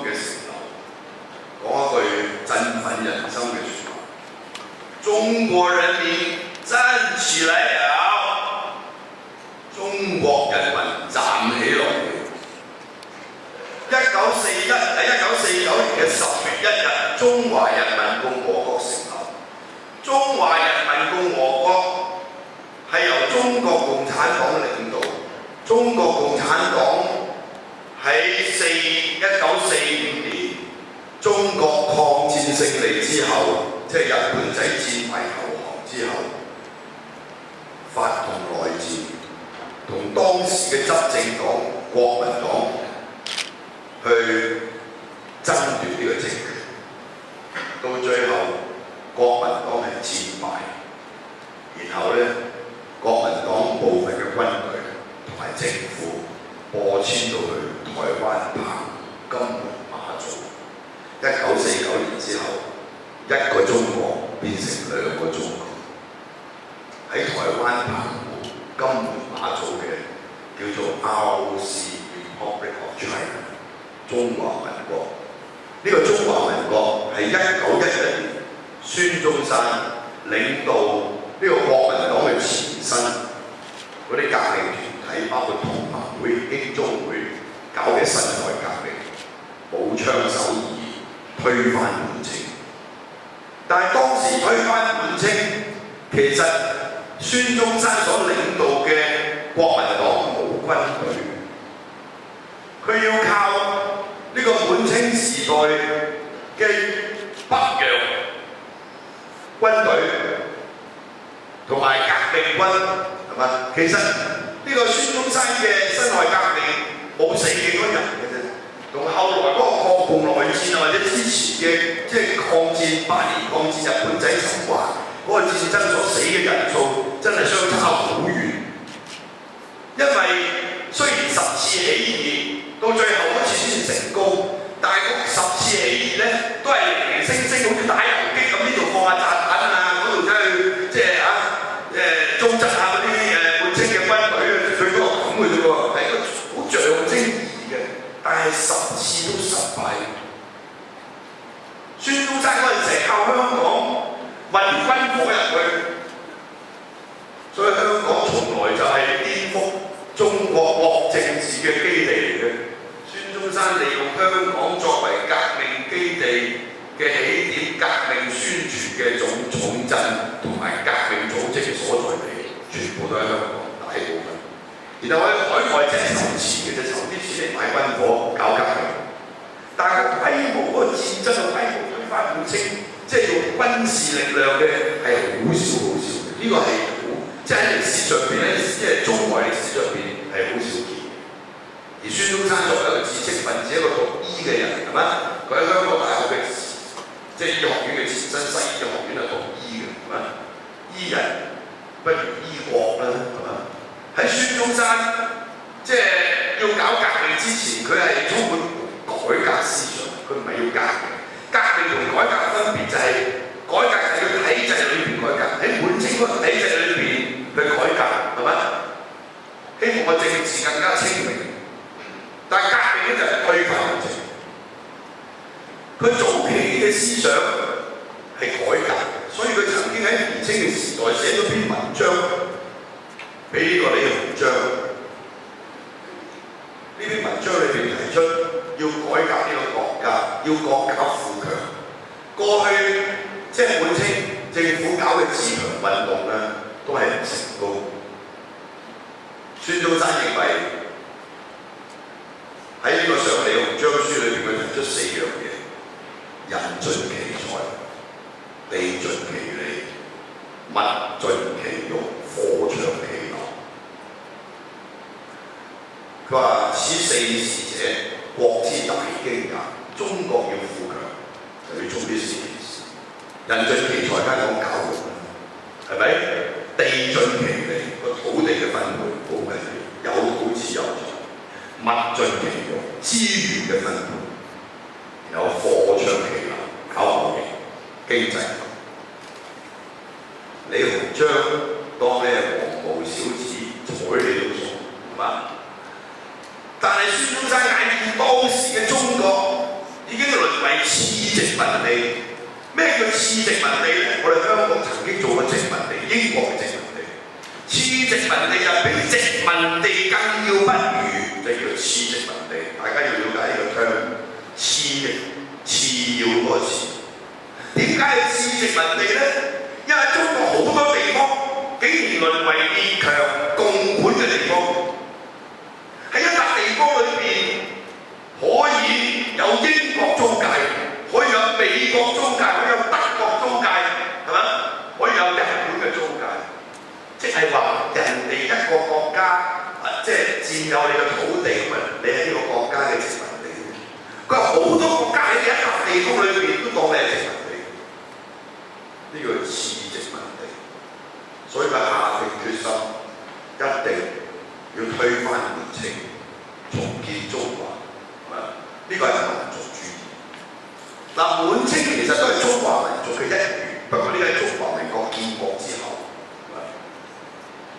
嘅城樓，講一句振奮人心嘅説話：中國人民站起來了，中國人民站起來了。1949年嘅10月1日，中華人民共和國成立。中華人民共和國係由中國共產黨領導。中國共產黨喺1945年中國抗戰勝利之後，即係日本仔戰敗投降之後，發動內戰，同當時嘅執政黨國民黨去爭奪呢個政權，到最後國民黨係戰敗，然後國民黨部分嘅軍隊同埋政府播遷到去台灣澎湖、金門、馬祖。1949年之後，一個中國變成兩個中國。喺台灣澎湖、金門、馬祖嘅叫做 ROC Republic of China。中華民國呢個中華民國係1911年孫中山領導呢個國民黨嘅前身嗰啲革命團體，包括同盟會、興中會搞嘅辛亥革命，武昌首義推翻滿清。但係當時推翻滿清，其實孫中山所領導嘅國民黨冇軍隊，佢要靠呢個滿清時代嘅北洋軍隊同埋革命軍，係嘛？其實呢個孫中山嘅辛亥革命冇死幾多人嘅啫，同後來嗰個國共內戰或者之前嘅即係抗戰8年抗戰日本仔侵華嗰個戰爭所死嘅人數真係相差好遠。因為雖然10次起義到最後嗰次先成功，但係嗰10次起義都係零零星星，好似打遊擊咁，呢度放下炸彈啊，嗰度走去即係糟質下嗰啲滿清嘅軍隊，最多咁嘅啫喎，係一個好象徵意義嘅。但係10次都失敗。孫中山嗰陣時靠香港運軍火入去，所以香港從來就係顛覆中國國政治嘅基地嚟嘅。孫中山利用香港作為革命基地嘅起點、革命宣傳嘅重鎮同埋革命組織嘅所在地，全部都喺香港大部分。然後喺海外即係籌錢嘅啫，籌啲錢嚟買軍火搞革命。但係個規模，嗰個戰爭嘅規模推翻滿清，即係用軍事力量嘅係好少好少嘅。呢個係即係喺歷史上邊即係中外歷史上邊係好少見。而孫中山作為一個知識分子，一個讀醫嘅人，係咪？佢喺香港大學嘅即係醫學院嘅前身西醫學院係讀醫嘅，係咪？醫人不如醫國啦，係咪？喺孫中山即係要搞革命之前，佢係充滿改革思想，佢唔係要革命。革命同改革分別就係改革係要體制裏邊改革，喺滿清嗰個體制裏邊去改革，係咪？希望個政治更加清明。但係革命就係推翻滿清。佢早期嘅思想係改革，所以佢曾經喺年青嘅時代寫咗篇文章俾呢個李鴻章。呢篇文章裏邊提出要改革呢個國家，要國家富強。過去即係滿清政府搞嘅自強運動都係唔成功。孫中山認為喺呢個上李鴻章書裏邊，佢提出4樣嘢：人盡其才，地盡其利，物盡其用，貨暢其流。佢話：此4事者，國之大經也。中國要富強，就要做呢4件事。人盡其才，梗係講教育啦，係咪？地盡其利，個土地嘅分配好緊要，有土自有財。物盡其用，資源嘅分配，然後貨暢其流，搞貿易經濟。李鴻章當咧黃毛小子，睬你都傻，係嘛？但係孫中山眼見當時嘅中國殖民地。咩叫次殖民地咧？我哋香港曾經做過殖民地，英國嘅殖民地。次殖民地就比殖民地更要不如，就叫做次殖民地。大家要了解呢個 term， 次要嗰個詞。點解係次殖民地咧？因為中國好多地方竟然淪為列強共管嘅地方，喺一笪地方裏邊可以有英國租界，可以有美國租界，可以有德國租界，係咪？可以有日本嘅租界，即係話人哋一個國家即係佔有你嘅土地，咁你係呢個國家嘅殖民地。佢話好多國家喺一笪地方裏邊都當你係殖民地，呢個次殖民地。所以佢下定決心，一定要推翻滿清，重建中華，係咪？呢個係民族主義。嗱，滿清其實都係中華民族嘅一員，不過呢個係中華民國建國之後，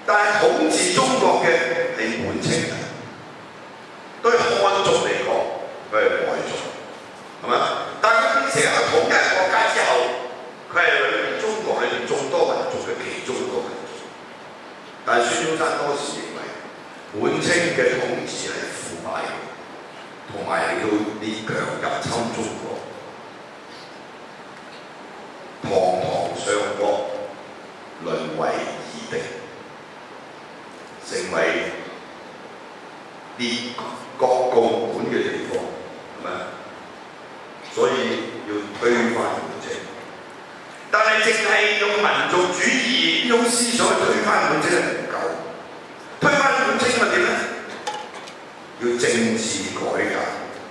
但係統治中國嘅係滿清人，對漢族嚟講，佢係外族，係咪？但係佢變成一個統一國家之後，佢係中國裏面眾多民族嘅其中一個民族。但係孫中山當時認為，滿清嘅統治係腐敗嘅，同埋嚟到列強入侵中國。堂堂上國淪為異敵，成為列國共管嘅地方，係咪？所以要推翻滿清。但係淨係用民族主義呢種思想去推翻滿清係唔夠，推翻滿清係點咧？要政治改革，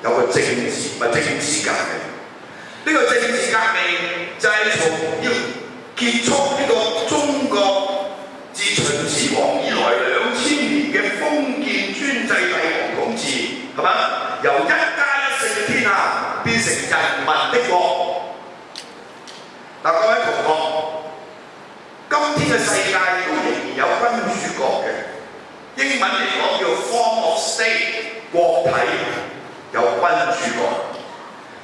有個政治革命。呢個政治革命就係從要結束呢個中國自秦始皇以來2000年嘅封建專制帝王統治，係咪？由1+1嘅天下變成人民的國。嗱，各位同學，今天嘅世界都仍然有君主國嘅，英文嚟講叫 form of state， 國體有君主國。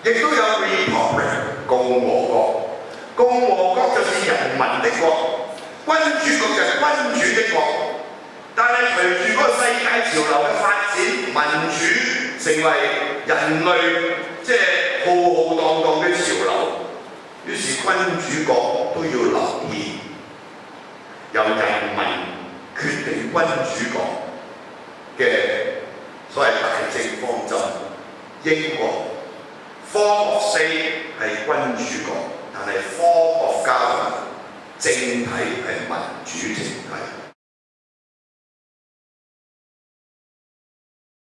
亦都有 republic 共和國，共和國就是人民的國，君主國就係君主的國。但係隨住嗰個世界潮流嘅發展，民主成為人類即係浩浩蕩蕩嘅潮流，於是君主國都要立憲，由人民決定君主國嘅所謂大政方針。英國Form of state 係君主國，但係Form of government政體係民主政體。